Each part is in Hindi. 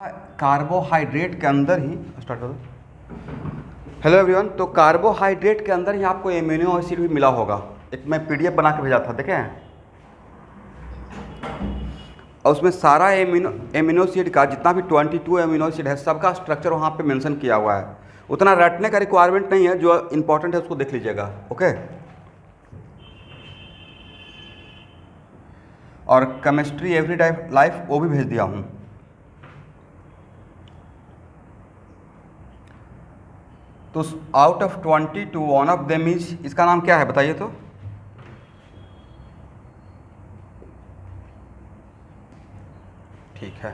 कार्बोहाइड्रेट के अंदर ही स्टार्ट करो। हेलो एवरीवन, तो कार्बोहाइड्रेट के अंदर ही आपको एमिनो एसिड भी मिला होगा। एक मैं पीडीएफ बना के भेजा था, देखें। और उसमें सारा एमिनो एसिड का जितना भी 22 एमिनो एसिड है, सबका स्ट्रक्चर वहाँ पे मेंशन किया हुआ है। उतना रटने का रिक्वायरमेंट नहीं है, जो इंपॉर्टेंट है उसको देख लीजिएगा, ओके। और केमिस्ट्री एवरीडे लाइफ वो भी भेज दिया हूँ। तो out of 22 one of them is, इसका नाम क्या है बताइए तो। ठीक है,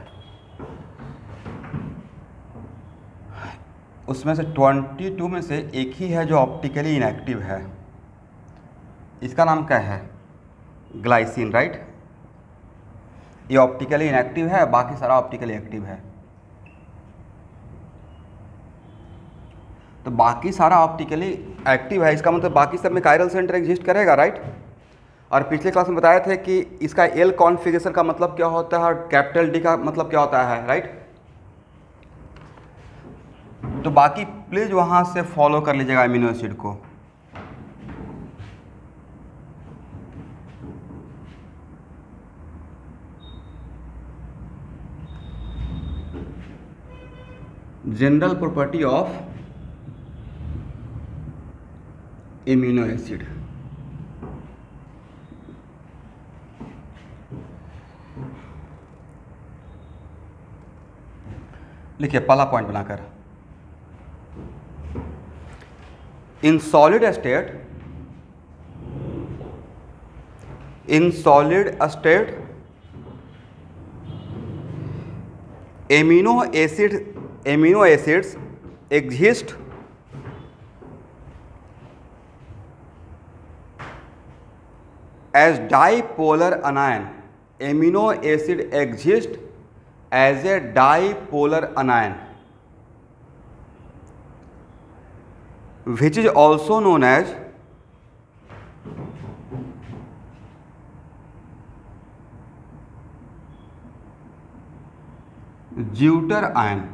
उसमें से 22 में से एक ही है जो ऑप्टिकली इनएक्टिव है। इसका नाम क्या है? Glycine, right. ये ऑप्टिकली इनएक्टिव है, बाकी सारा ऑप्टिकली एक्टिव है। तो बाकी सारा ऑप्टिकली एक्टिव है, इसका मतलब बाकी सब में कायरल सेंटर एग्जिस्ट करेगा, राइट। और पिछले क्लास में बताए थे कि इसका एल कॉन्फ़िगरेशन का मतलब क्या होता है और कैपिटल डी का मतलब क्या होता है, राइट। तो बाकी प्लीज वहां से फॉलो कर लीजिएगा अमीनो एसिड को। General property of amino acid. लिखिए पहला पॉइंट बनाकर, in solid state amino acids exist as dipolar anion. Amino acid exist as a dipolar anion, which is also known as deuter ion.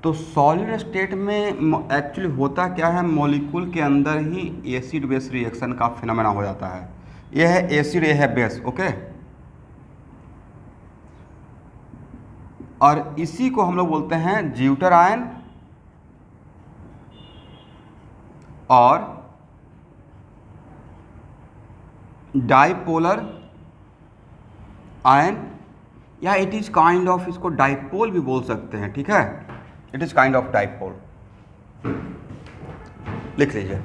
तो सॉलिड स्टेट में एक्चुअली होता क्या है, मॉलिक्यूल के अंदर ही एसिड बेस रिएक्शन का फिनोमेना हो जाता है। ये है एसिड, ये है बेस, ओके। और इसी को हम लोग बोलते हैं ज्यूटर आयन और डाइपोलर आयन, या इट इज काइंड ऑफ, इसको डाइपोल भी बोल सकते हैं, ठीक है। It is kind of dipole, लिख लीजिए।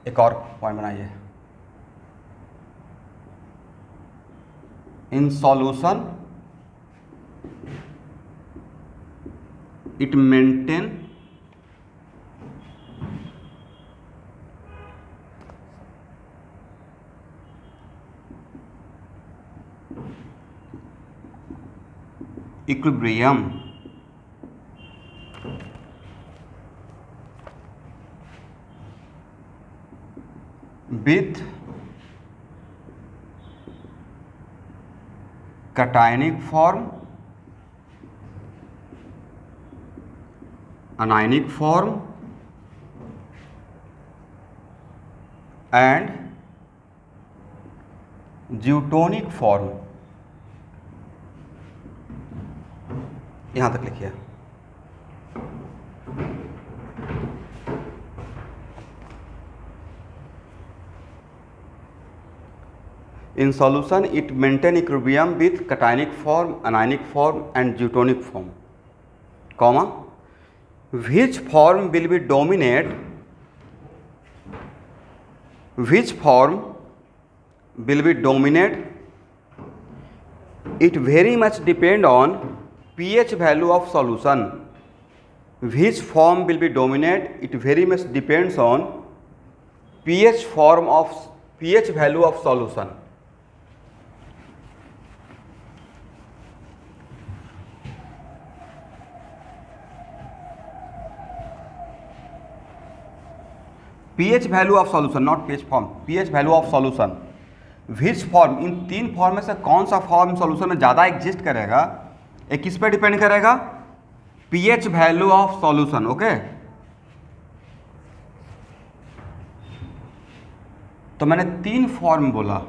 एक और पॉइंट बनाइए, in solution it maintain equilibrium with cationic form, anionic form and zwitterionic form. यहाँ तक लिखिए। In solution, it maintain equilibrium with cationic form, anionic form and ज़्यूटोनिक form, comma, which form will be dominate, it very much depend on pH value of solution. which form will be dominant, it very much depends on pH form of pH value of solution. pH value of solution, not pH form, pH value of solution. which form, इन तीन फॉर्म में से कौन सा फॉर्म सॉल्यूशन में ज़्यादा एग्जिस्ट करेगा, एक किस पे डिपेंड करेगा, pH value of solution. Okay, तो मैंने तीन फॉर्म बोला.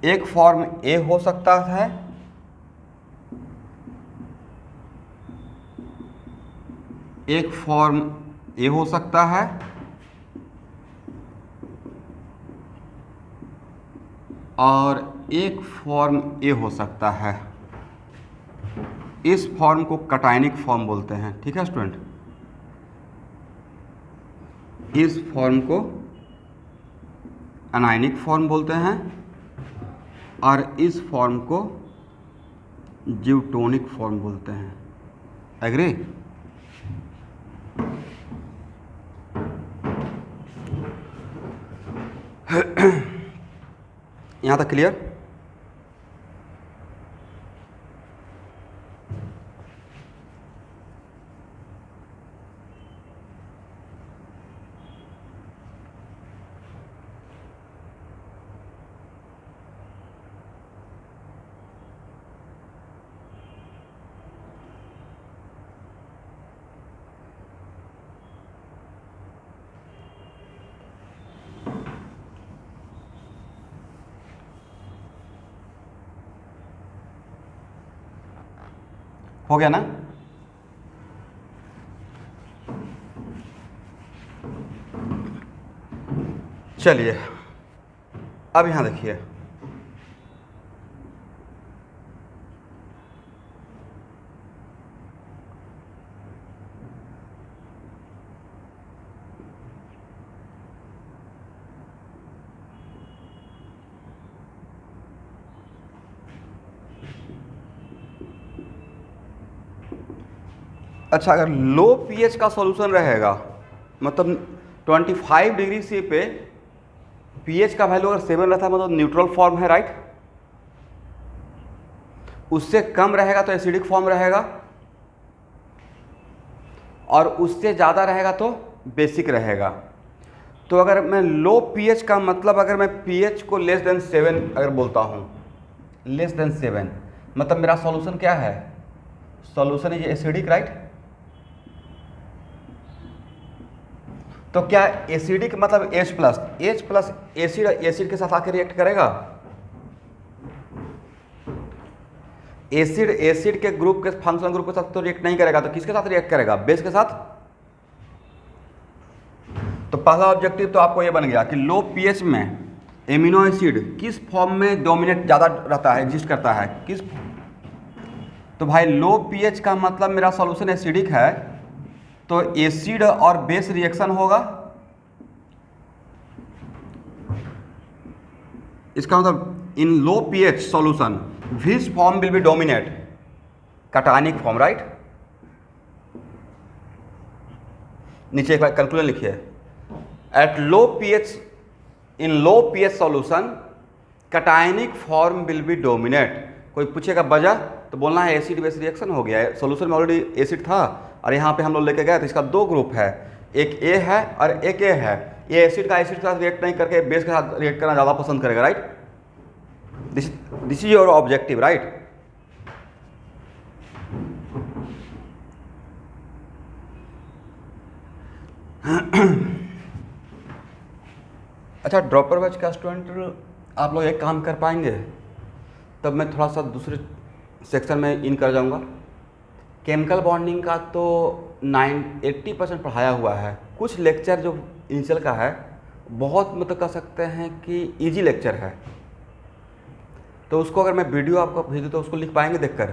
एक फॉर्म ए हो सकता है, एक फॉर्म ए हो सकता है, और एक फॉर्म ए हो सकता है. इस फॉर्म को कटायनिक फॉर्म बोलते हैं. ठीक है स्टूडेंट, इस फॉर्म को अनायनिक फॉर्म बोलते हैं और इस फॉर्म को ज्यूटोनिक फॉर्म बोलते हैं. एग्री? यहाँ तक क्लियर? हो गया ना? चलिए अब यहां देखिए, अच्छा अगर लो पीएच का सॉल्यूशन रहेगा, मतलब 25 डिग्री सी पे पीएच का वैल्यू अगर 7 रहता है, मतलब न्यूट्रल फॉर्म है, राइट? उससे कम रहेगा तो एसिडिक फॉर्म रहेगा, और उससे ज़्यादा रहेगा तो बेसिक रहेगा. तो अगर मैं लो पीएच का मतलब, अगर मैं पीएच को लेस देन 7 अगर बोलता हूँ, लेस देन 7 मतलब मेरा सॉल्यूशन क्या है? Solution is acidic, right? तो क्या एसिडिक मतलब H प्लस एसिड एसिड के साथ आकर रिएक्ट करेगा? एसिड एसिड के ग्रुप के फंक्शनल ग्रुप के साथ तो रिएक्ट नहीं करेगा, तो किसके साथ रिएक्ट करेगा? बेस के साथ. तो पहला ऑब्जेक्टिव तो आपको ये बन गया कि लो पीएच में एमिनो एसिड किस फॉर्म में डोमिनेट ज़्यादा रहता है, एग्जिस्ट करता है, किस. तो भाई लो पीएच का मतलब मेरा सॉल्यूशन एसिडिक है, तो एसिड और बेस रिएक्शन होगा. इसका मतलब in low pH solution which form will be dominate? Cationic form, right? नीचे एक बार कंक्लूजन लिखिए, at low pH, in low pH solution cationic form will be dominate. कोई पूछेगा वजह, तो बोलना है एसिड बेस रिएक्शन हो गया है, सॉल्यूशन में ऑलरेडी एसिड था और यहाँ पे हम लोग लेके गए, तो इसका दो ग्रुप है, एक ए है और एक ए है. ये एसिड का एसिड के साथ रिएक्ट नहीं करके बेस के साथ रिएक्ट करना ज़्यादा पसंद करेगा, right? This is your objective, right? अच्छा, ड्रॉपर बैच का स्टूडेंट आप लोग एक काम कर पाएंगे, तब मैं थोड़ा सा दूसरे सेक्शन में इन कर जाऊंगा. केमिकल बॉन्डिंग का तो 80% पढ़ाया हुआ है. कुछ लेक्चर जो इनिशियल का है बहुत मतलब कह सकते हैं कि इजी लेक्चर है, तो उसको अगर मैं वीडियो आपको भेजूँ तो उसको लिख पाएंगे देखकर?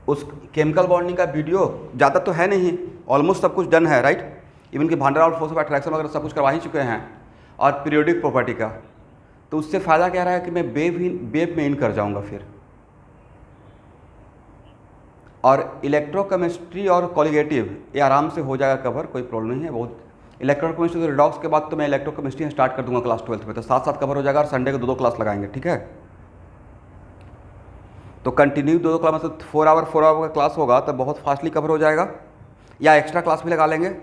उस केमिकल बॉन्डिंग का वीडियो ज़्यादा तो है नहीं, ऑलमोस्ट सब कुछ डन है, राइट? इवन कि भांडार और फोर्स ऑफ अट्रैक्शन वगैरह सब कुछ करवा ही चुके हैं, और पीरियोडिक प्रॉपर्टी का. तो उससे फ़ायदा क्या रहा है कि मैं बेब में इन कर जाऊँगा फिर। और इलेक्ट्रोकेमिस्ट्री और कॉलिगेटिव ये आराम से हो जाएगा कवर, कोई प्रॉब्लम नहीं है। बहुत इलेक्ट्रोकेमिस्ट्री तो रिडॉक्स के बाद तो मैं इलेक्ट्रोकेमिस्ट्री स्टार्ट कर दूंगा क्लास 12 में, तो साथ साथ कवर हो जाएगा और संडे को 2 क्लास लगाएंगे, ठीक है। तो कंटिन्यू 2 क्लास मतलब 4 आवर का क्लास होगा तो बहुत फास्टली कवर हो जाएगा, या एक्स्ट्रा क्लास भी लगा लेंगे,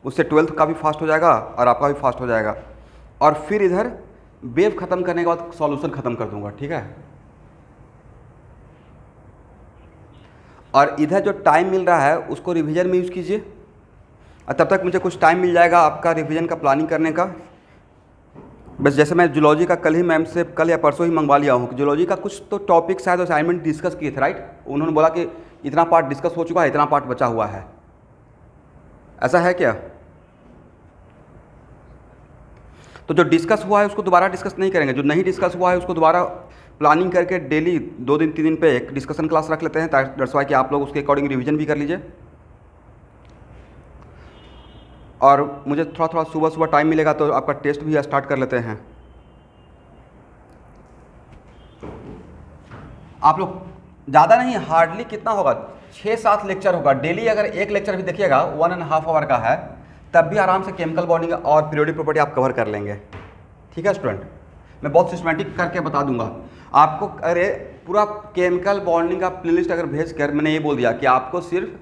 उससे 12th का भी फास्ट हो जाएगा और आपका भी फास्ट हो जाएगा। और फिर इधर वेव ख़त्म करने के बाद सॉल्यूशन ख़त्म कर दूंगा, ठीक है। और इधर जो टाइम मिल रहा है उसको रिवीजन में यूज़ कीजिए, और तब तक मुझे कुछ टाइम मिल जाएगा आपका रिवीजन का प्लानिंग करने का। बस जैसे मैं जूलॉजी का कल ही मैम से कल या परसों ही मंगवा लिया हूँ कि जूलॉजी का कुछ तो टॉपिक शायद असाइनमेंट डिस्कस किए थे, राइट। उन्होंने बोला कि इतना पार्ट डिस्कस हो चुका है, इतना पार्ट बचा हुआ है, ऐसा है क्या। तो जो डिस्कस हुआ है उसको दोबारा डिस्कस नहीं करेंगे, जो नहीं डिस्कस हुआ है उसको दोबारा प्लानिंग करके डेली 2 दिन 3 दिन पे एक डिस्कशन क्लास रख लेते हैं, दैट्स वाई कि आप लोग उसके अकॉर्डिंग रिवीजन भी कर लीजिए। और मुझे थोड़ा थोड़ा सुबह टाइम मिलेगा तो आपका टेस्ट भी स्टार्ट कर लेते हैं। आप लोग ज़्यादा नहीं, हार्डली कितना होगा, 6-7 लेक्चर होगा डेली। अगर एक लेक्चर भी देखिएगा 1.5 आवर का है, तब भी आराम से केमिकल बॉन्डिंग और पीरियोडिक प्रॉपर्टी आप कवर कर लेंगे, ठीक है स्टूडेंट। मैं बहुत सिस्टमेटिक करके बता दूंगा आपको। अरे पूरा केमिकल बॉन्डिंग का प्लेलिस्ट अगर भेज कर मैंने ये बोल दिया कि आपको सिर्फ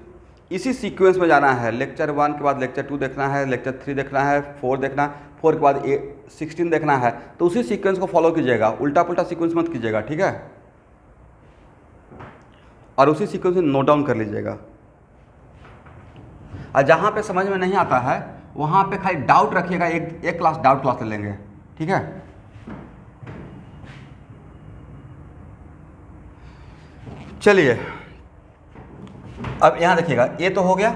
इसी सीक्वेंस में जाना है, लेक्चर 1 के बाद लेक्चर 2 देखना है, लेक्चर 3 देखना है, 4 देखना है, 4 के बाद 16 देखना है, तो उसी सीक्वेंस को फॉलो कीजिएगा, उल्टा पुल्टा सीक्वेंस मत कीजिएगा, ठीक है। और उसी सीक्वेंस में नोट डाउन कर लीजिएगा। और जहाँ पे समझ में नहीं आता है वहाँ पे खाली डाउट रखिएगा, एक क्लास डाउट क्लास ले लेंगे, ठीक है। चलिए अब यहाँ देखिएगा, ये तो हो गया।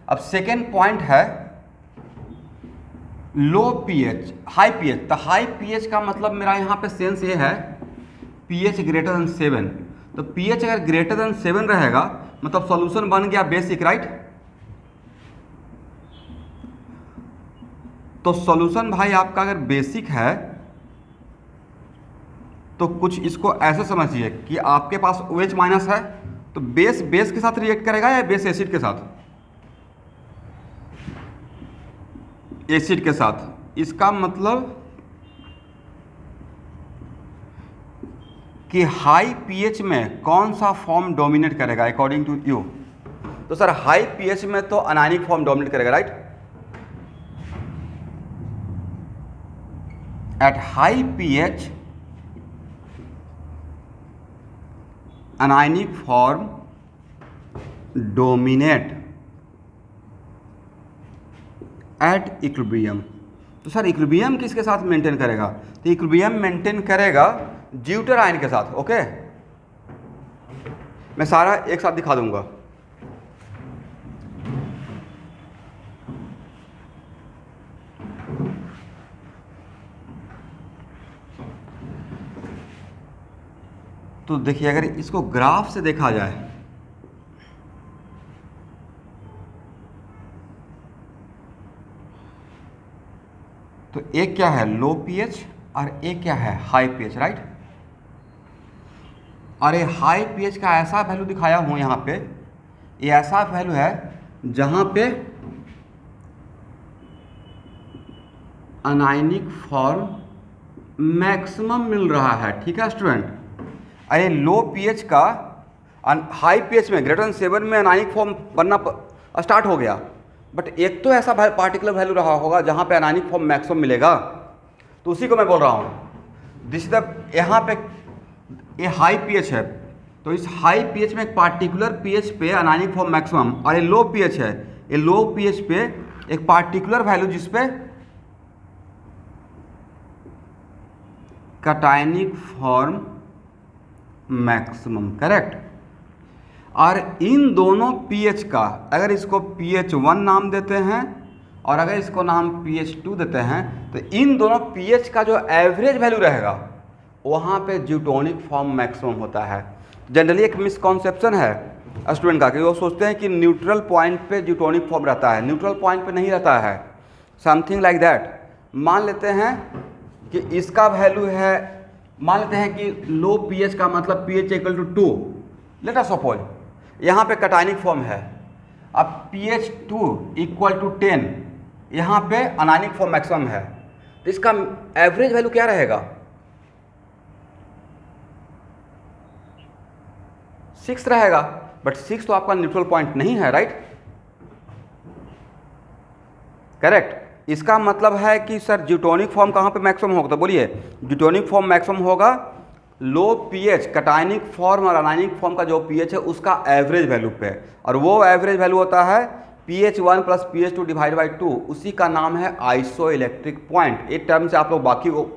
अब सेकेंड पॉइंट है लो पीएच, हाई पीएच। तो हाई पीएच का मतलब मेरा यहाँ पे सेंस ये है पीएच ग्रेटर देन 7। तो पीएच अगर ग्रेटर देन 7 रहेगा मतलब सॉल्यूशन बन गया बेसिक, राइट। तो सॉल्यूशन भाई आपका अगर बेसिक है तो कुछ इसको ऐसे समझिए कि आपके पास OH माइनस है, तो बेस के साथ रिएक्ट करेगा या बेस एसिड के साथ, एसिड के साथ। इसका मतलब कि हाई पीएच में कौन सा फॉर्म डोमिनेट करेगा अकॉर्डिंग टू यू। तो सर हाई पीएच में तो अनायनिक फॉर्म डोमिनेट करेगा, right. At high pH anionic form dominate at equilibrium. तो सर इक्विलिब्रियम किसके साथ मेंटेन करेगा, तो इक्विलिब्रियम मेंटेन करेगा ज्यूटर आयन के साथ, ओके। मैं सारा एक साथ दिखा दूंगा। तो देखिए अगर इसको ग्राफ से देखा जाए तो एक क्या है लो पीएच और एक क्या है हाई पीएच, राइट। और ये हाई पीएच का ऐसा वैल्यू दिखाया हूँ यहाँ पे, ये ऐसा वैल्यू है जहाँ पे अनायनिक फॉर्म मैक्सिमम मिल रहा है, ठीक है स्टूडेंट। अरे लो पीएच का हाई पीएच में ग्रेटर देन 7 में अनायनिक फॉर्म बनना स्टार्ट हो गया, बट एक तो ऐसा पार्टिकुलर वैल्यू रहा होगा जहाँ पे अनायनिक फॉर्म मैक्सिमम मिलेगा, तो उसी को मैं बोल रहा हूँ। दिस द यहाँ पे ये हाई पीएच है, तो इस हाई पीएच में एक पार्टिकुलर पीएच पे अनायनिक फॉर्म मैक्सिमम, और ये लो पीएच है, ये लो पीएच पे एक पार्टिकुलर वैल्यू जिस पे कटायनिक फॉर्म मैक्सिमम, करेक्ट। और इन दोनों पीएच का अगर इसको pH1 नाम देते हैं और अगर इसको नाम pH2 देते हैं, तो इन दोनों pH का जो एवरेज वैल्यू रहेगा वहाँ पे ज्यूटोनिक फॉर्म मैक्सिमम होता है। जनरली एक मिसकॉन्सेप्शन है स्टूडेंट का कि वो सोचते हैं कि न्यूट्रल पॉइंट पे ज्यूटोनिक फॉर्म रहता है, न्यूट्रल पॉइंट पे नहीं रहता है, समथिंग लाइक दैट। मान लेते हैं कि इसका वैल्यू है, मान लेते हैं कि लो पीएच का मतलब pH equal to 2, let us suppose यहाँ पे कटायनिक फॉर्म है, अब pH 2 इक्वल टू 10, यहाँ पे अनायनिक फॉर्म मैक्सिमम है, तो इसका एवरेज वैल्यू क्या रहेगा? 6 रहेगा, बट 6 तो आपका न्यूट्रल पॉइंट नहीं है, राइट? करेक्ट। इसका मतलब है कि सर ज्यूटोनिक फॉर्म कहाँ पे मैक्सिमम होगा? तो बोलिए, ज्यूटोनिक फॉर्म मैक्सिमम होगा लो पीएच, कटायनिक फॉर्म और अनायनिक फॉर्म का जो पीएच है उसका एवरेज वैल्यू पे, और वो एवरेज वैल्यू होता है pH 1 plus pH 2 divide by 2, उसी का नाम है आइसो इलेक्ट्रिक पॉइंट। एक टर्म से आप लोग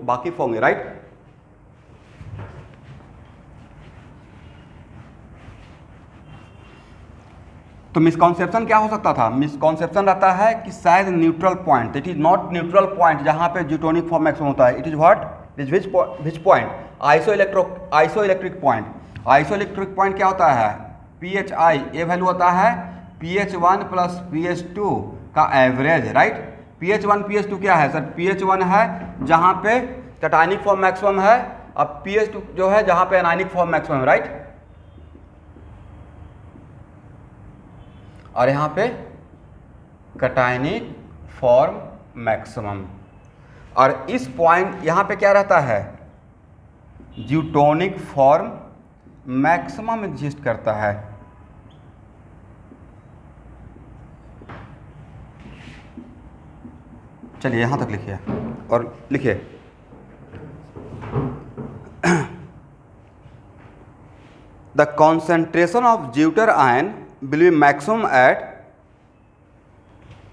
वाकिफ होंगे, राइट? तो मिसकॉन्सेप्शन क्या हो सकता था? मिसकॉन्सेप्शन रहता है कि शायद neutral point, it is not neutral point जहां पे ज्यूटोनिक फॉर्म मैक्सिमम होता है, it is what is which point? Iso electric point. Iso electric point क्या होता है? PHI, ये वैल्यू होता है pH 1 प्लस pH 2 का एवरेज, राइट? pH 1 pH 2 क्या है सर? pH 1 है जहां पे कटायनिक फॉर्म मैक्सिमम है, अब pH 2 जो है जहां पे अनायनिक फॉर्म मैक्सिमम है, राइट? और यहाँ पे कटायनिक फॉर्म मैक्सिमम, और इस पॉइंट यहाँ पे क्या रहता है? ज्यूटोनिक फॉर्म मैक्सिमम एग्जिस्ट करता है। चलिए यहाँ तक लिखिए और लिखिए the concentration of zwitter ion will be maximum at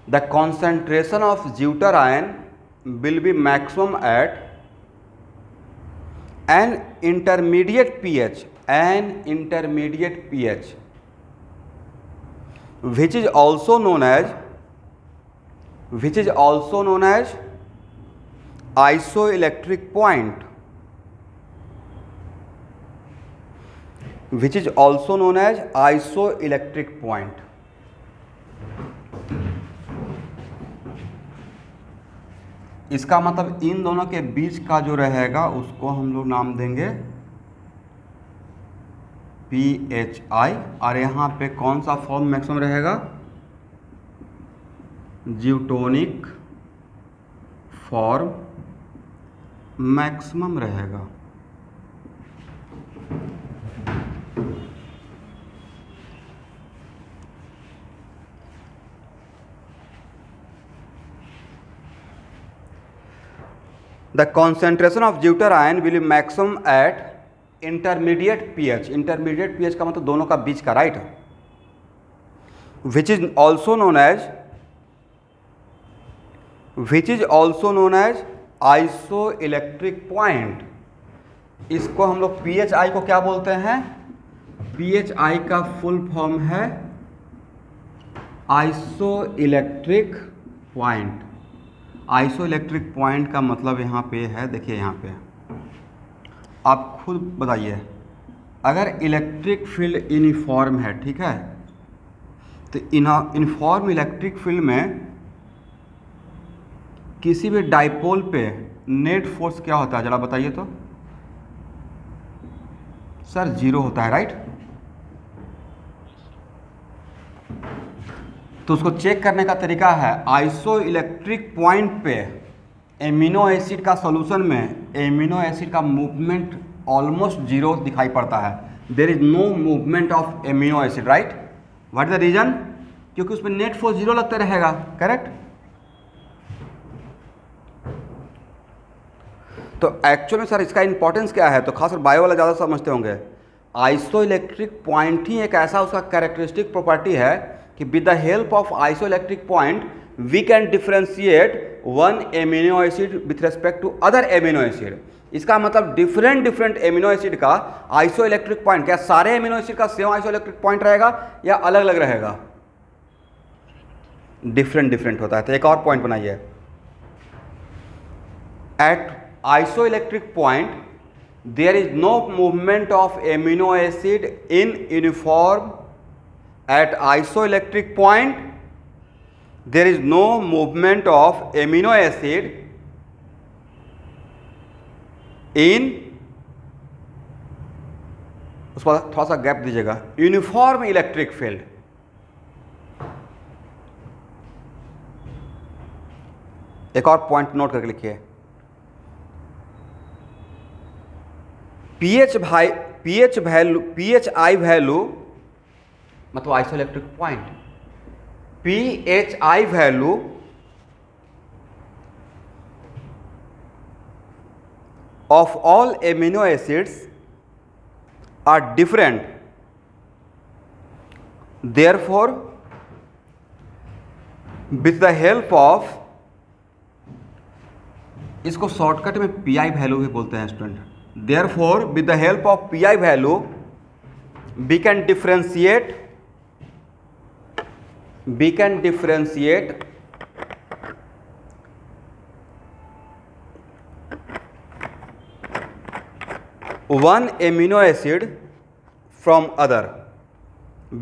the concentration of deuter ion will be maximum at an intermediate pH which is also known as isoelectric point, which is also known as isoelectric point। इसका मतलब इन दोनों के बीच का जो रहेगा उसको हम लोग नाम देंगे PHI, और यहाँ पे कौन सा फॉर्म मैक्सिमम रहेगा? ज्यूटोनिक फॉर्म मैक्सिमम रहेगा। The concentration of deuter ion will be maximum at intermediate pH। intermediate pH का मतलब दोनों का बीच का, right? which is also known as isoelectric point। इसको हम लोग PHI को क्या बोलते हैं? PHI का फुल फॉर्म है आइसोइलेक्ट्रिक पॉइंट। आइसोइलेक्ट्रिक पॉइंट का मतलब यहाँ पे है, देखिए यहाँ पे आप खुद बताइए, अगर इलेक्ट्रिक फील्ड यूनिफॉर्म है, ठीक है, तो यूनिफॉर्म इलेक्ट्रिक फील्ड में किसी भी डाइपोल पे नेट फोर्स क्या होता है? जरा बताइए तो। सर 0 होता है, राइट? तो उसको चेक करने का तरीका है, आइसो इलेक्ट्रिक पॉइंट पे एमिनो एसिड का सॉल्यूशन में एमिनो एसिड का मूवमेंट ऑलमोस्ट 0 दिखाई पड़ता है। There is no movement of amino acid, right? What is the reason? क्योंकि उसमें नेट फोर्स 0 लगता रहेगा, करेक्ट? तो एक्चुअल में सर इसका इंपॉर्टेंस क्या है? तो खासकर बायो वाला ज़्यादा समझते होंगे। आइसो इलेक्ट्रिक पॉइंट ही एक ऐसा उसका कैरेक्टरिस्टिक प्रॉपर्टी है कि with the help of isoelectric point we can differentiate one amino acid with respect to other amino acid. इसका मतलब डिफरेंट एमिनो एसिड का आइसोइलेक्ट्रिक पॉइंट, क्या सारे एमिनो एसिड का सेम आइसोइलेक्ट्रिक पॉइंट रहेगा या अलग अलग रहेगा? डिफरेंट होता है। तो एक और पॉइंट बनाइए, at isoelectric point there is no movement of amino acid in uniform at isoelectric point there is no movement of amino acid इन, उस पर थोड़ा सा गैप दीजिएगा, यूनिफॉर्म इलेक्ट्रिक फील्ड। एक और पॉइंट नोट करके लिखिए, पीएच वैल्यू, पीएचआई वैल्यू मतलब isoelectric point, PHI value of all amino acids are different, therefore with the help of, इसको शॉर्टकट में पीआई वैल्यू भी बोलते हैं student, therefore with the help of pi value we can differentiate one amino acid from other.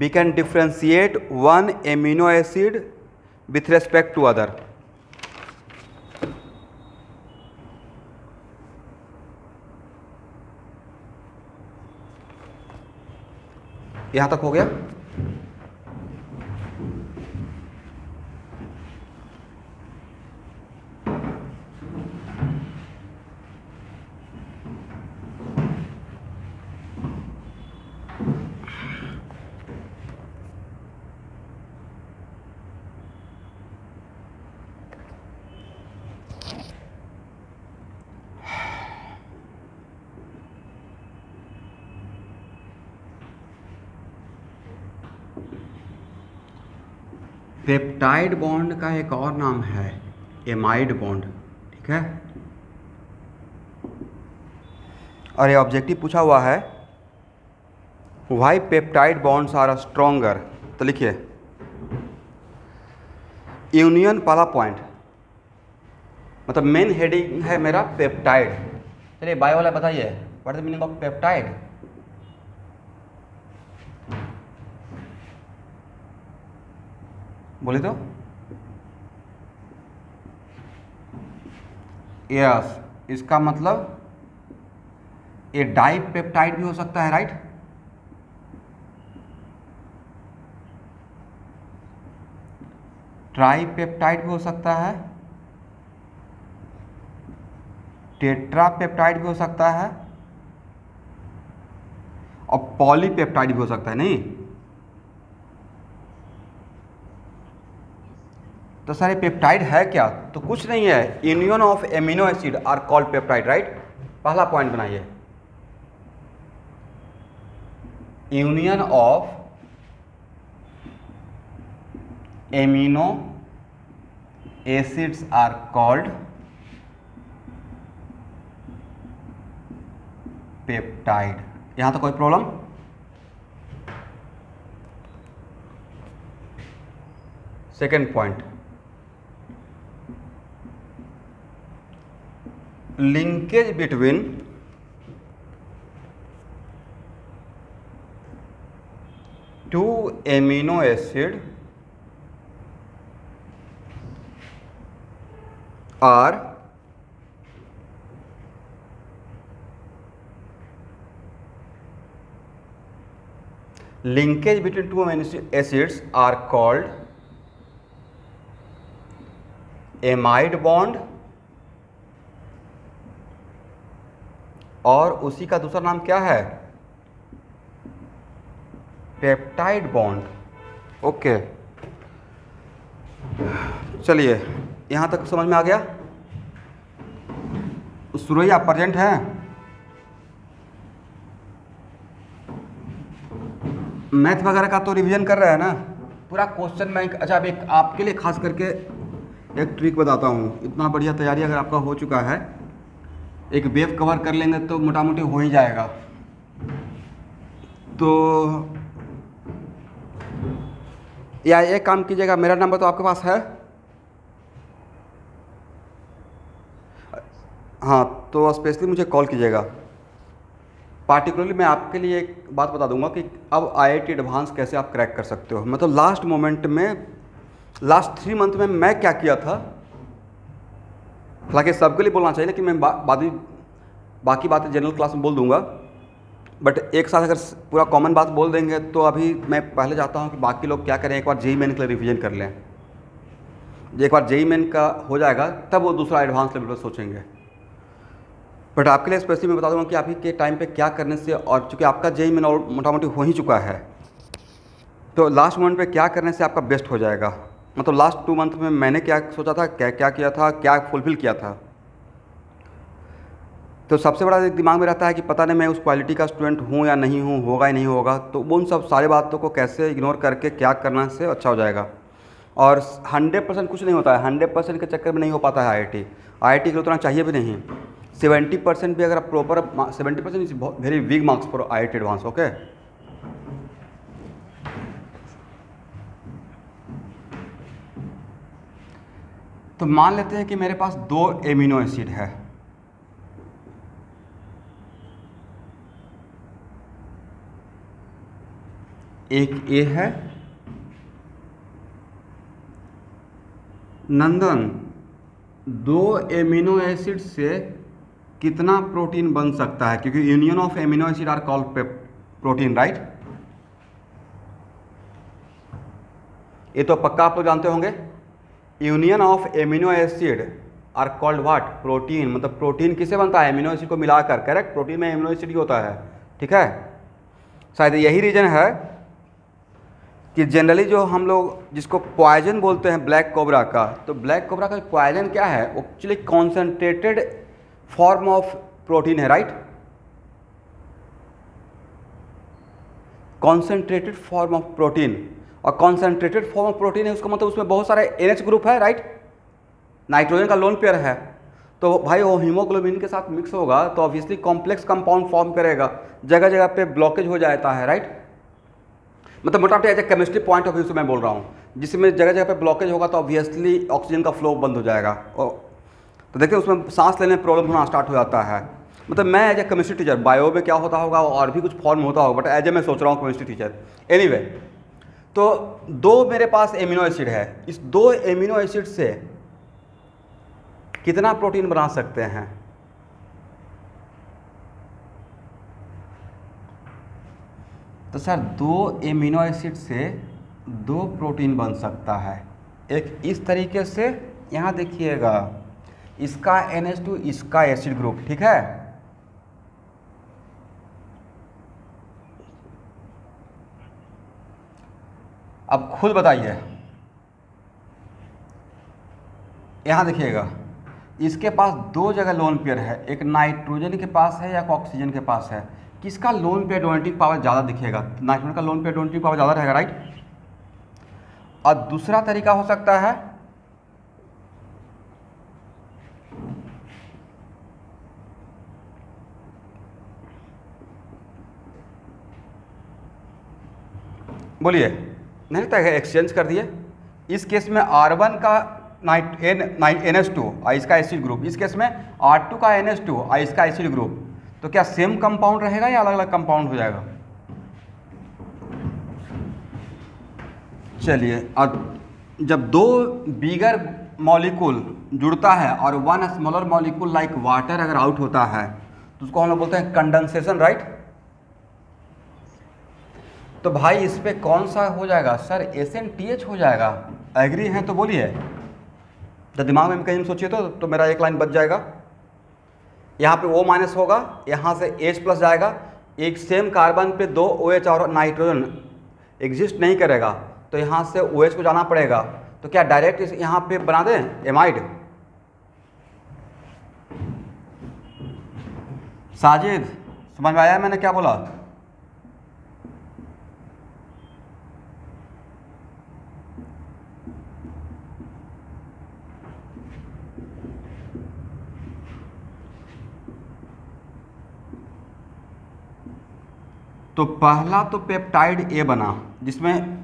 We can differentiate one amino acid with respect to other. यहां तक हो गया। पेप्टाइड बॉन्ड का एक और नाम है एमाइड बॉन्ड, ठीक है। और ये ऑब्जेक्टिव पूछा हुआ है why peptide bonds are stronger, तो लिखिए यूनियन पहला पॉइंट, मतलब मेन हेडिंग है मेरा पेप्टाइड। चलिए बायो वाला बताइए, what is the meaning of peptide? बोले तो यस, इसका मतलब ये डाइपेप्टाइड भी हो सकता है, राइट। ट्राइपेप्टाइड भी हो सकता है, टेट्रापेप्टाइड भी हो सकता है और पॉलीपेप्टाइड भी हो सकता है, नहीं। तो सारे पेप्टाइड है क्या? तो कुछ नहीं है, union of amino acid are called peptide, right. पहला पॉइंट बनाइए, union of amino acids are called peptide. यहां तो कोई problem? Second point, linkage between two amino acid are linkage between two amino acids are called amide bond, और उसी का दूसरा नाम क्या है? Peptide bond. ओके, चलिए यहाँ तक समझ में आ गया। सुरैया प्रेजेंट है? मैथ वगैरह का तो रिवीजन कर रहा है ना पूरा क्वेश्चन बैंक। अच्छा, अब एक आपके लिए खास करके एक ट्रिक बताता हूँ। इतना बढ़िया तैयारी अगर आपका हो चुका है, एक वेव कवर कर लेंगे तो मोटा मोटी हो ही जाएगा। तो या एक काम कीजिएगा, मेरा नंबर तो आपके पास है, हाँ, तो स्पेशली मुझे कॉल कीजिएगा। पार्टिकुलरली मैं आपके लिए एक बात बता दूंगा कि अब IIT एडवांस कैसे आप क्रैक कर सकते हो। मतलब लास्ट मोमेंट में, लास्ट 3 मंथ में मैं क्या किया था, हालांकि सबके लिए बोलना चाहिए, लेकिन मैं बाद बाकी बातें जनरल क्लास में बोल दूंगा, बट एक साथ अगर पूरा कॉमन बात बोल देंगे तो अभी मैं पहले चाहता हूँ कि बाकी लोग क्या करें, एक बार जेईई मेन के लिए रिवीजन कर लें। एक बार जेईई मेन का हो जाएगा तब वो दूसरा एडवांस लेवल पर सोचेंगे। बट आपके लिए स्पेशली मैं बता दूंगा कि अभी के टाइम पे क्या करने से, और चूँकि आपका जेईई मेन मोटा मोटी हो ही चुका है, तो लास्ट मोमेंट पे क्या करने से आपका बेस्ट हो जाएगा। मतलब लास्ट 2 मंथ में मैंने क्या सोचा था, क्या क्या किया था, क्या फुलफिल किया था। तो सबसे बड़ा एक दिमाग में रहता है कि पता नहीं मैं उस क्वालिटी का स्टूडेंट हूँ या नहीं हूँ, होगा या नहीं होगा। तो उन सब सारे बातों को कैसे इग्नोर करके क्या करना से अच्छा हो जाएगा। और 100% कुछ नहीं होता है, 100% के चक्कर में नहीं हो पाता है आईआईटी के लिए उतना चाहिए भी नहीं। 70% भी अगर आप proper, 70% is very weak marks for IIT advance. Okay, तो मान लेते हैं कि मेरे पास 2 एमिनो एसिड है। एक ए है, नंदन 2 एमिनो एसिड से कितना प्रोटीन बन सकता है, क्योंकि union of amino acid are called protein, right. ये तो पक्का आप लोग जानते होंगे, union of amino acid are called what, protein. मतलब प्रोटीन किससे बनता है, एमिनो एसिड को मिलाकर, करेक्ट। प्रोटीन में एमिनो एसिड ही होता है, ठीक है। शायद यही रीजन है कि जनरली जो हम लोग जिसको पॉइजन बोलते हैं ब्लैक कोबरा का, तो ब्लैक कोबरा का पॉइजन क्या है, actually concentrated form of protein है, right. Concentrated form of protein, और कॉन्सेंट्रेटेड फॉर्म ऑफ प्रोटीन है उसका मतलब उसमें बहुत सारे NH ग्रुप है, राइट। नाइट्रोजन का लोन पेयर है, तो भाई वो हीमोग्लोबिन के साथ मिक्स होगा तो ऑब्वियसली कॉम्प्लेक्स कंपाउंड फॉर्म करेगा, जगह जगह पे ब्लॉकेज हो जाता है, राइट। मतलब मोटा मोटी as a chemistry point of view से मैं बोल रहा हूँ, जिसमें जगह जगह पे ब्लॉकेज होगा तो ऑब्वियसली ऑक्सीजन का फ्लो बंद हो जाएगा, तो देखिए उसमें सांस लेने में प्रॉब्लम होना स्टार्ट हो जाता है। मतलब मैं as a chemistry teacher, bio में क्या होता होगा और भी कुछ फॉर्म होता होगा, बट एज ए मैं सोच रहा हूँ केमिस्ट्री टीचर। एनीवे, तो 2 मेरे पास एमिनो एसिड है, इस 2 एमिनो एसिड से कितना प्रोटीन बना सकते हैं। तो सर 2 एमिनो एसिड से 2 प्रोटीन बन सकता है। एक इस तरीके से, यहाँ देखिएगा इसका NH2, इसका एसिड ग्रुप, ठीक है। अब खुद बताइए, यहाँ देखिएगा इसके पास 2 जगह लोन पेयर है, एक नाइट्रोजन के पास है या ऑक्सीजन के पास है। किसका लोन पेयर डोनेटिंग पावर ज़्यादा दिखेगा, नाइट्रोजन का लोन पेयर डोनेटिंग पावर ज़्यादा रहेगा, राइट। और दूसरा तरीका हो सकता है, बोलिए, नहीं लगता है एक्सचेंज कर दिए। इस केस में R1 का NH2 और इसका एसिड ग्रुप, इस केस में R2 का NH2 और इसका एसिड ग्रुप, तो क्या सेम कंपाउंड रहेगा या अलग अलग कंपाउंड हो जाएगा। चलिए, और जब 2 बिगर मॉलिक्यूल जुड़ता है और 1 स्मॉलर मॉलिक्यूल लाइक वाटर अगर आउट होता है तो उसको हम लोग बोलते हैं कंडेंसेशन, राइट। तो भाई इस पे कौन सा हो जाएगा सर, SNTH हो जाएगा। एग्री हैं तो बोलिए, जब दिमाग में कहीं सोचिए तो मेरा एक लाइन बच जाएगा। यहाँ पे O- होगा, यहाँ से H+ जाएगा, एक सेम कार्बन पे 2 OH और नाइट्रोजन एग्जिस्ट नहीं करेगा, तो यहाँ से OH को जाना पड़ेगा। तो क्या डायरेक्ट इस यहाँ पे बना दें एमाइड। साजिद समझ में आया मैंने क्या बोला। तो पहला तो पेप्टाइड A बना, जिसमें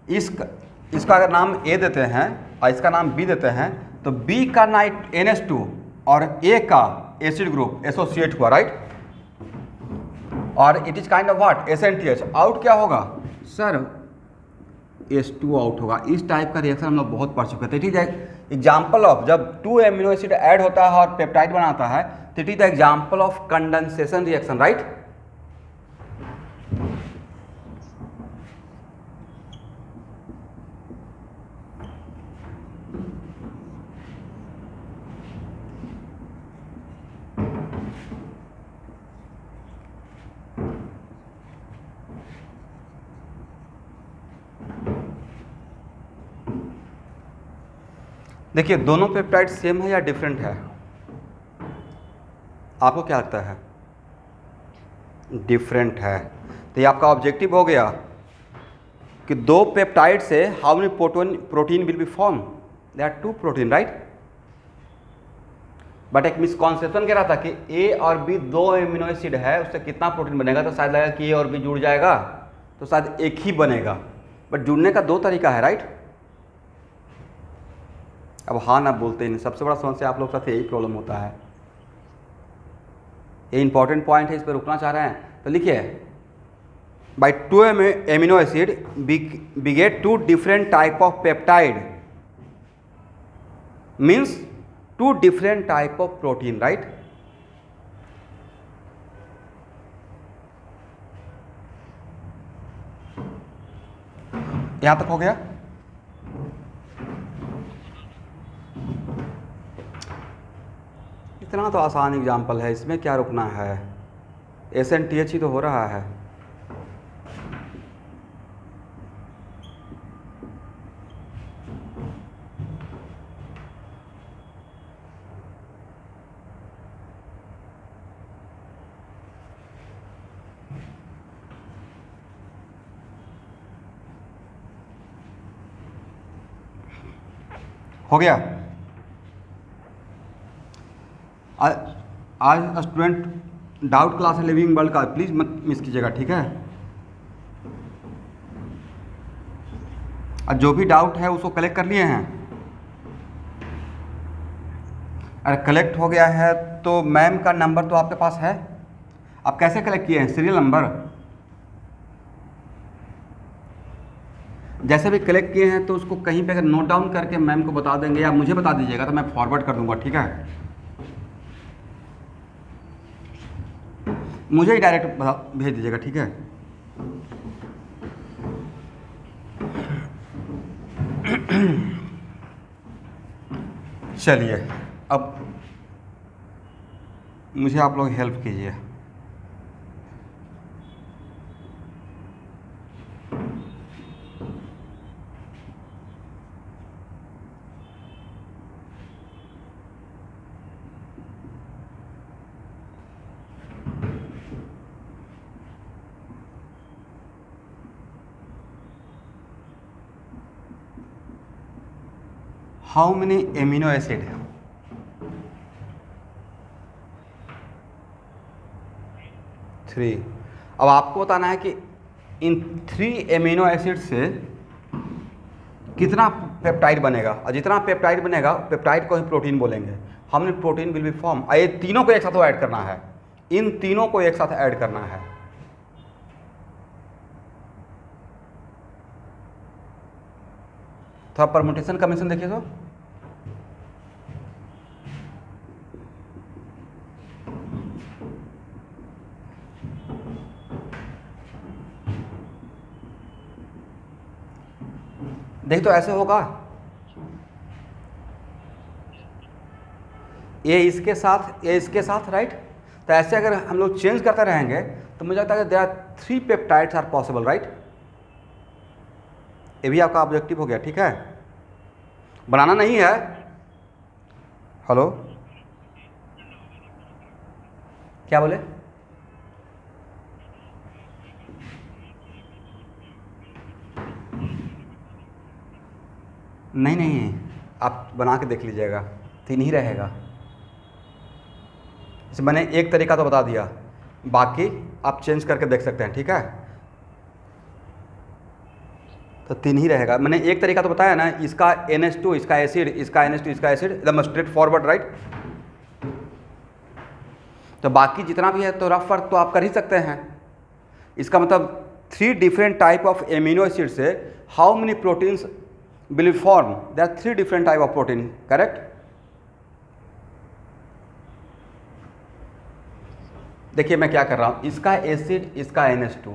इसका अगर नाम A देते हैं और इसका नाम B देते हैं, तो B का NH2 और A का एसिड ग्रुप एसोसिएट हुआ, राइट। और it is kind of what, SNTH। Out क्या होगा सर, H2 आउट होगा। इस टाइप का रिएक्शन हम लोग बहुत पढ़ चुके थे। ठीक है, एग्जाम्पल ऑफ जब 2 एमिनो एसिड ऐड होता है और पेप्टाइड बनाता है, तो it is the example of condensation reaction, right. देखिए दोनों पेप्टाइड सेम है या डिफरेंट है, आपको क्या लगता है? डिफरेंट है। तो ये आपका ऑब्जेक्टिव हो गया कि दो पेप्टाइड से how many protein will be form? They are 2 protein, right. But एक मिसकॉन्सेप्शन कह रहा था कि ए और बी 2 एमिनो एसिड है, उससे कितना प्रोटीन बनेगा, तो शायद लगेगा कि ए और बी जुड़ जाएगा तो शायद एक ही बनेगा, बट जुड़ने का 2 तरीका है, राइट। अब हाँ ना बोलते हैं, सबसे बड़ा समस्या आप लोग के साथ यही प्रॉब्लम होता है। ये इंपॉर्टेंट पॉइंट है, इस पर रुकना चाह रहे हैं तो लिखिए, by 2 amino acid we get 2 different type of peptide, means 2 different type of protein, right? यहां तक हो गया। इतना तो आसान एग्जाम्पल है, इसमें क्या रुकना है, SNTH ही तो हो रहा है। हो गया। आज स्टूडेंट डाउट क्लास है लिविंग वर्ल्ड का, प्लीज़ मत मिस कीजिएगा, ठीक है। और जो भी डाउट है उसको कलेक्ट कर लिए हैं? अरे कलेक्ट हो गया है तो मैम का नंबर तो आपके पास है, आप कैसे कलेक्ट किए हैं? सीरियल नंबर जैसे भी कलेक्ट किए हैं तो उसको कहीं पे अगर नोट डाउन करके मैम को बता देंगे या मुझे बता दीजिएगा तो मैं फॉरवर्ड कर दूंगा, ठीक है। मुझे ही डायरेक्ट भेज दीजिएगा, ठीक है। चलिए अब मुझे आप लोग हेल्प कीजिए। How many amino acid? 3। अब आपको बताना है कि इन 3 एमिनो एसिड से कितना पेप्टाइड बनेगा, और जितना पेप्टाइड बनेगा पेप्टाइड को ही प्रोटीन बोलेंगे। हमने प्रोटीन विल बी फॉर्म, ये तीनों को एक साथ ऐड करना है, इन तीनों को एक साथ ऐड करना है। तो आप परम्यूटेशन कमीशन देखिए तो देख, तो ऐसे होगा, ये इसके साथ, ये इसके साथ, राइट। तो ऐसे अगर हम लोग चेंज करते रहेंगे तो मुझे लगता है कि there are 3 peptides are possible, right. ये भी आपका ऑब्जेक्टिव हो गया, ठीक है। बनाना नहीं है। हेलो, क्या बोले? नहीं नहीं, आप बना के देख लीजिएगा, 3 ही रहेगा। इसे मैंने एक तरीका तो बता दिया, बाकी आप चेंज करके देख सकते हैं, ठीक है। तो 3 ही रहेगा, मैंने एक तरीका तो बताया ना, इसका NH2 इसका एसिड, इसका NH2 इसका एसिड, एकदम स्ट्रेट फॉरवर्ड, राइट। तो बाकी जितना भी है तो रफ वर्क तो आप कर ही सकते हैं। इसका मतलब 3 different type of amino acid से how many proteins will be formed? There are 3 different type of protein, correct? देखिए मैं क्या कर रहा हूँ, इसका एसिड इसका NH2,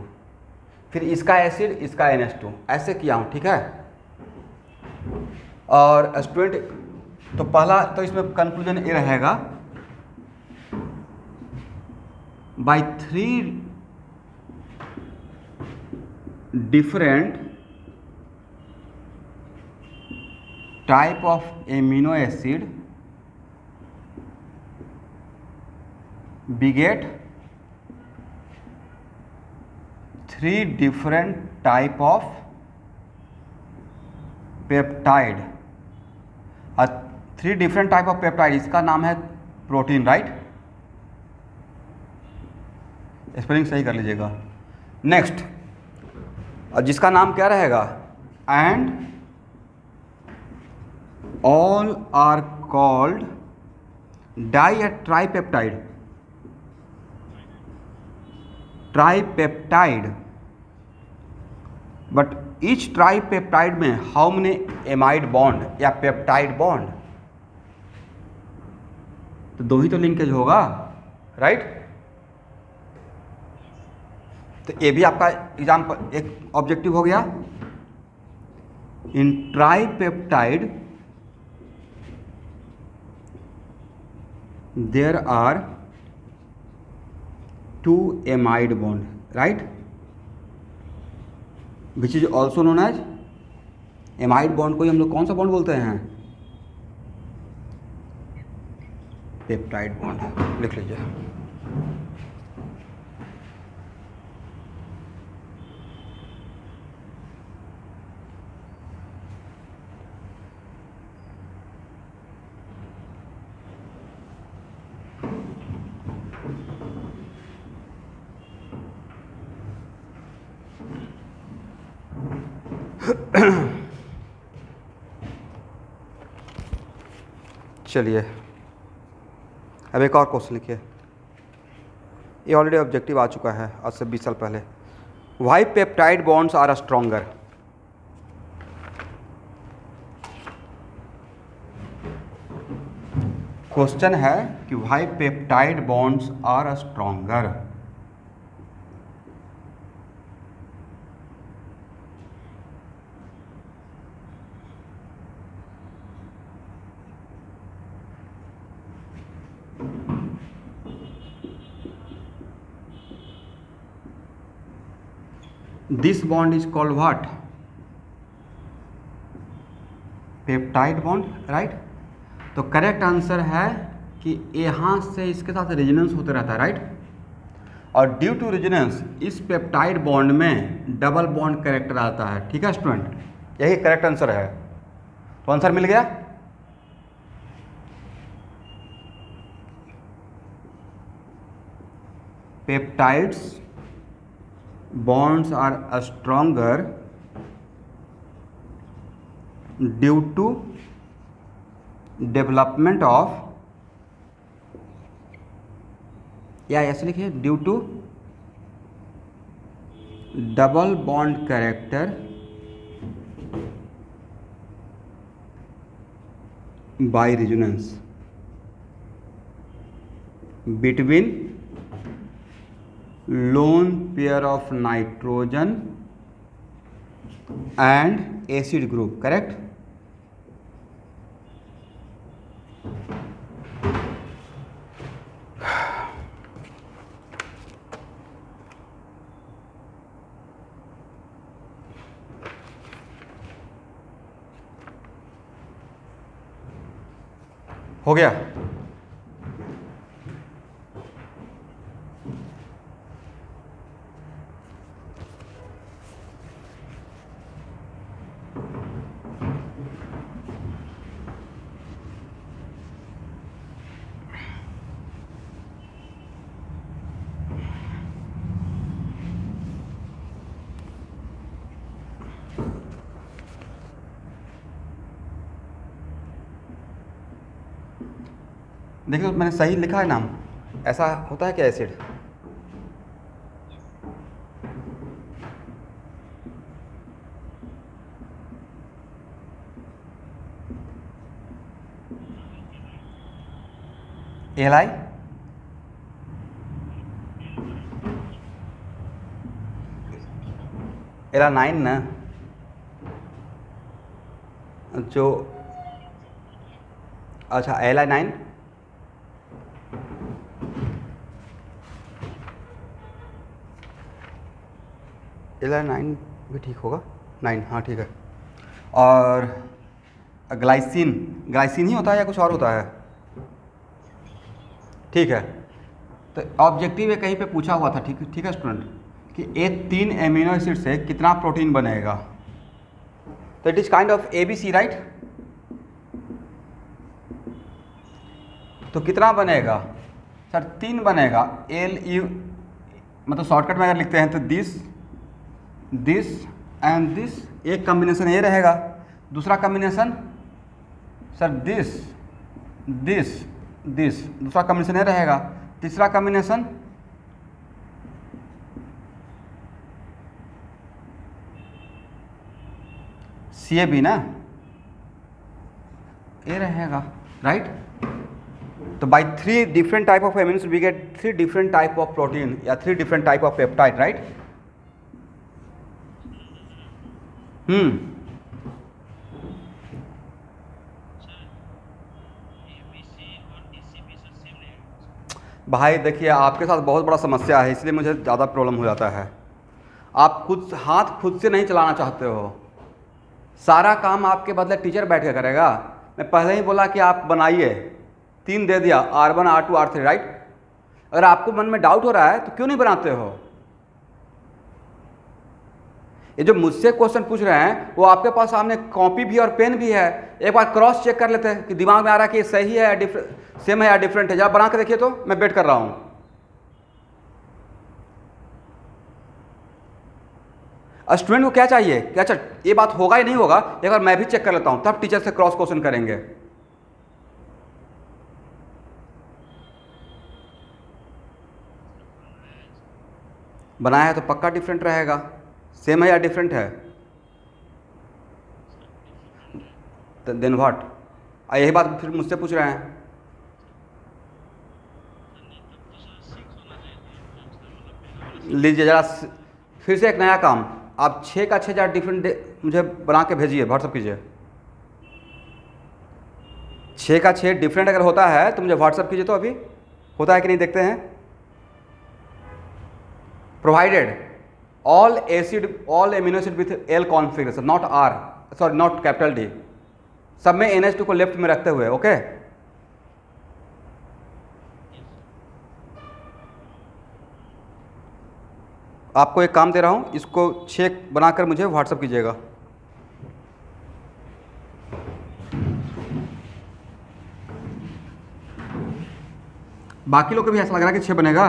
फिर इसका एसिड इसका NH2, ऐसे किया हूँ, ठीक है। और स्टूडेंट, तो पहला तो इसमें कंक्लूजन ये रहेगा, by 3 different type of amino acid beget 3 different type of peptide. और 3 डिफरेंट टाइप ऑफ पेप्टाइड, इसका नाम है प्रोटीन, राइट। स्पेलिंग सही कर लीजिएगा। नेक्स्ट, और जिसका नाम क्या रहेगा, and all are called di या tripeptide, tripeptide, but each tripeptide में हाउ मेनी एमाइड बॉन्ड या पेप्टाइड बॉन्ड, तो 2 ही तो लिंकेज होगा, राइट। तो ये भी आपका एग्जाम्पल एक ऑब्जेक्टिव हो गया। In tripeptide there are 2 amide bond, right, which is also known as amide bond को ही हम लोग कौन सा बॉन्ड बोलते हैं, पेप्टाइड बॉन्ड। लिख लीजिए। चलिए अब एक और क्वेश्चन लिखिए। ये ऑलरेडी ऑब्जेक्टिव आ चुका है आज से 20 साल पहले। Why peptide bonds are stronger. Question है कि why peptide bonds are stronger. This bond is called what? Peptide bond, right. तो करेक्ट आंसर है कि यहाँ से इसके साथ रेजोनेंस होते रहता है, राइट। और ड्यू टू रेजोनेंस इस पेप्टाइड बॉन्ड में डबल बॉन्ड करेक्टर आता है, ठीक है स्टूडेंट, यही करेक्ट आंसर है। तो आंसर मिल गया। Peptides bonds are stronger due to development of, या ऐसे लिखिए, due to double bond character by resonance between lone pair of nitrogen and acid group, correct। हो गया। देखिए मैंने सही लिखा है नाम, ऐसा होता है क्या एसिड। एल आई एलानाइन ना, जो अच्छा एलानाइन, एलानाइन भी ठीक होगा, 9 हाँ ठीक है। और ग्लाइसिन, ग्लाइसिन ही होता है या कुछ और होता है? ठीक है। तो ऑब्जेक्टिव ये कहीं पे पूछा हुआ था, ठीक है स्टूडेंट, कि ये 3 एमिनो एसिड से कितना प्रोटीन बनेगा। तो it is kind of ABC, right? तो कितना बनेगा सर? 3 बनेगा। LU मतलब शॉर्टकट में अगर लिखते हैं तो दिस एंड दिस, एक कॉम्बिनेशन ये रहेगा, दूसरा कॉम्बिनेशन सर दिस दूसरा कॉम्बिनेशन ये रहेगा, तीसरा कॉम्बिनेशन CAB ना, ये रहेगा, राइट? तो by 3 different type of amino we get 3 different type of protein या 3 different type of peptide, right? भाई देखिए, आपके साथ बहुत बड़ा समस्या है, इसलिए मुझे ज़्यादा प्रॉब्लम हो जाता है। आप खुद से नहीं चलाना चाहते हो, सारा काम आपके बदले टीचर बैठ के करेगा। मैं पहले ही बोला कि आप बनाइए, 3 दे दिया, R1 R2 R3, राइट? अगर आपको मन में डाउट हो रहा है तो क्यों नहीं बनाते हो? ये जो मुझसे क्वेश्चन पूछ रहे हैं वो आपके पास सामने कॉपी भी और पेन भी है, एक बार क्रॉस चेक कर लेते हैं कि दिमाग में आ रहा है कि सही है या सेम है या डिफरेंट है। जब बना के देखिए तो मैं बेट कर रहा हूं। स्टूडेंट को क्या चाहिए कि अच्छा ये बात होगा या नहीं होगा, एक बार मैं भी चेक कर लेता हूं, तब टीचर से क्रॉस क्वेश्चन करेंगे। बनाया है तो पक्का डिफरेंट रहेगा, सेम है या डिफरेंट है? Then what? यही बात फिर मुझसे पूछ रहे हैं। लीजिए जरा फिर से एक नया काम, आप 6 का 6 जरा डिफरेंट मुझे बना के भेजिए, व्हाट्सअप कीजिए। 6 का 6 डिफरेंट अगर होता है तो मुझे व्हाट्सअप कीजिए। तो अभी होता है कि नहीं देखते हैं। Provided all amino acid with L configuration, not R, sorry not capital D, सब में NH2 को लेफ्ट में रखते हुए, ओके? आपको एक काम दे रहा हूं, इसको 6 बनाकर मुझे व्हाट्सअप कीजिएगा। बाकी लोग को भी ऐसा लग रहा है कि 6 बनेगा,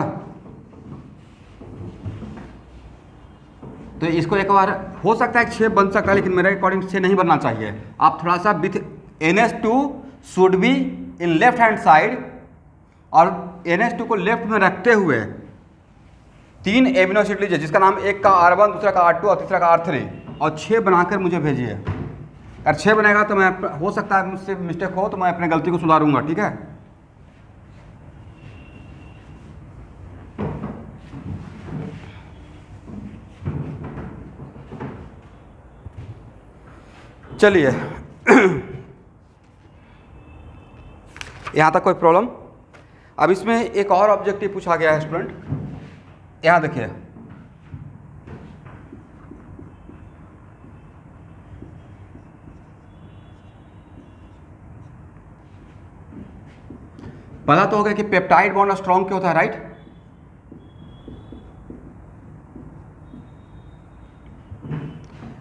तो इसको एक बार हो सकता है 6 बन सकता है, लेकिन मेरे अकॉर्डिंग 6 नहीं बनना चाहिए। आप थोड़ा सा with NH2 should be in left hand side, और NH2 को लेफ्ट में रखते हुए 3 एमिनो एसिड लीजिए, जिसका नाम एक का R1, दूसरा का R2 और तीसरा का R3, और 6 बनाकर मुझे भेजिए। अगर 6 बनेगा तो मैं, हो सकता है मुझसे मिस्टेक हो तो मैं अपने गलती को सुधारूंगा, ठीक है? चलिए यहाँ तक कोई प्रॉब्लम? अब इसमें एक और ऑब्जेक्टिव पूछा गया है स्टूडेंट, यहाँ देखिए, पता तो हो गया कि पेप्टाइड बॉन्ड स्ट्रॉन्ग क्यों होता है, राइट?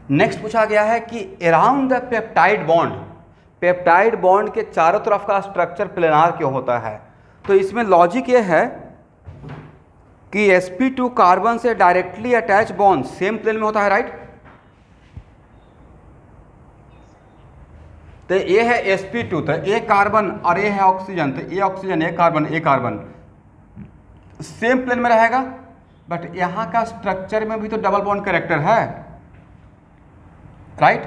नेक्स्ट पूछा गया है कि अराउंड द पेप्टाइड बॉन्ड के चारों तरफ का स्ट्रक्चर प्लेनार क्यों होता है? तो इसमें लॉजिक ये है कि sp2 कार्बन से directly attach bond same plane में होता है, राइट? तो ये है sp2, तो ए कार्बन और ये है ऑक्सीजन, तो a oxygen a carbon same plane में रहेगा। बट यहाँ का स्ट्रक्चर में भी तो डबल बॉन्ड कैरेक्टर है, राइट?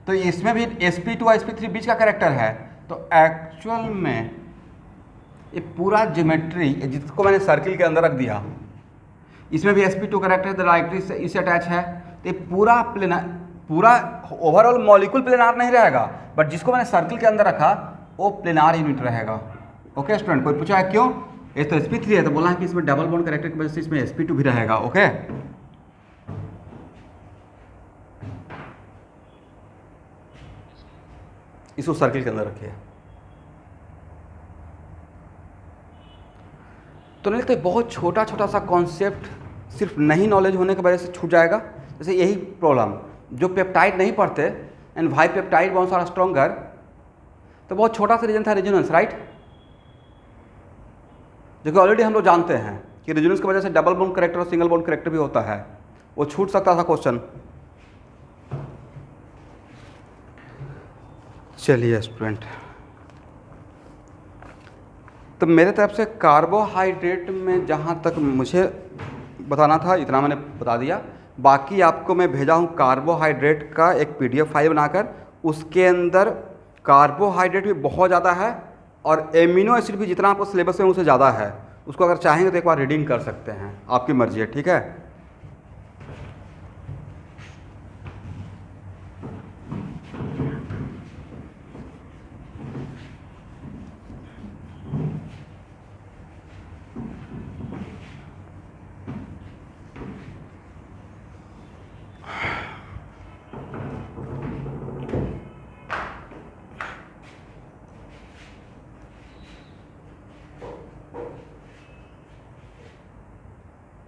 तो इसमें भी sp2 और sp3 बीच का कैरेक्टर है। तो एक्चुअल में ये पूरा ज्योमेट्री जिसको मैंने सर्किल के अंदर रख दिया, इसमें भी sp2 कैरेक्टर डायरेक्टली इससे अटैच है, तो ये पूरा प्लेनार, पूरा ओवरऑल मॉलिक्यूल प्लेनार नहीं रहेगा, बट जिसको मैंने सर्कल के अंदर रखा वो प्लेनार यूनिट रहेगा। ओके स्टूडेंट, कोई पूछा है क्यों? ये तो sp3 है, तो बोला है कि इसमें डबल बॉन्ड कैरेक्टर की वजह से इसमें sp2 भी रहेगा। ओके, इसको सर्किल के अंदर रखिए। तो नहीं तो बहुत छोटा छोटा सा कॉन्सेप्ट सिर्फ नहीं नॉलेज होने की वजह से छूट जाएगा। जैसे यही प्रॉब्लम, जो पेप्टाइड नहीं पढ़ते and why peptide bonds are stronger, तो बहुत छोटा सा रीजन था रेजोनेंस, राइट, जो कि ऑलरेडी हम लोग जानते हैं कि रेजोनेंस की वजह से डबल बॉन्ड कैरेक्टर और सिंगल बॉन्ड कैरेक्टर भी होता है। वो छूट सकता था क्वेश्चन। चलिए स्टूडेंट, तो मेरे तरफ से कार्बोहाइड्रेट में जहाँ तक मुझे बताना था इतना मैंने बता दिया। बाकी आपको मैं भेजा हूँ कार्बोहाइड्रेट का एक PDF फाइल बनाकर, उसके अंदर कार्बोहाइड्रेट भी बहुत ज़्यादा है और एमिनो एसिड भी जितना आपको सिलेबस में उससे ज़्यादा है। उसको अगर चाहेंगे तो एक बार रीडिंग कर सकते हैं, आपकी मर्जी है, ठीक है।